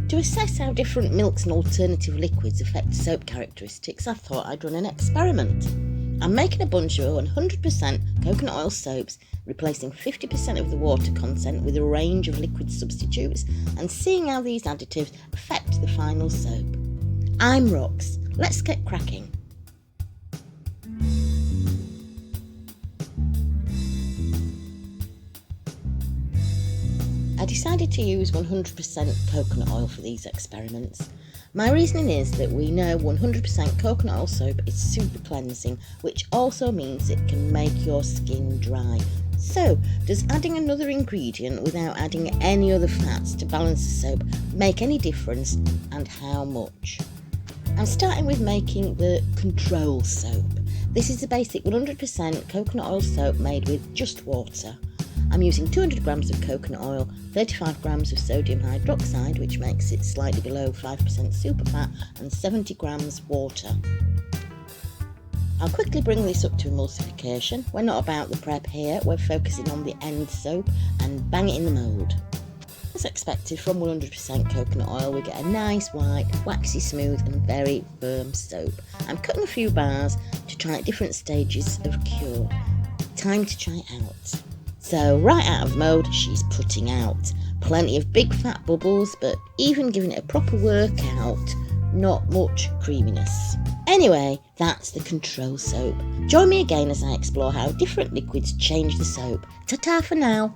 To assess how different milks and alternative liquids affect soap characteristics, I thought I'd run an experiment. I'm making a bunch of 100% coconut oil soaps, replacing 50% of the water content with a range of liquid substitutes and seeing how these additives affect the final soap. I'm Rox. Let's get cracking. I decided to use 100% coconut oil for these experiments. My reasoning is that we know 100% coconut oil soap is super cleansing, which also means it can make your skin dry. So, does adding another ingredient without adding any other fats to balance the soap make any difference, and how much? I'm starting with making the control soap. This is a basic 100% coconut oil soap made with just water. I'm using 200 grams of coconut oil, 35 grams of sodium hydroxide, which makes it slightly below 5% superfat, and 70 grams water. I'll quickly bring this up to emulsification. We're not about the prep here, we're focusing on the end soap, and bang it in the mould. As expected from 100% coconut oil, we get a nice white, waxy smooth and very firm soap. I'm cutting a few bars to try at different stages of cure. Time to try it out. So right out of mould, she's putting out. Plenty of big fat bubbles, but even giving it a proper workout, not much creaminess. Anyway, that's the control soap. Join me again as I explore how different liquids change the soap. Ta-ta for now.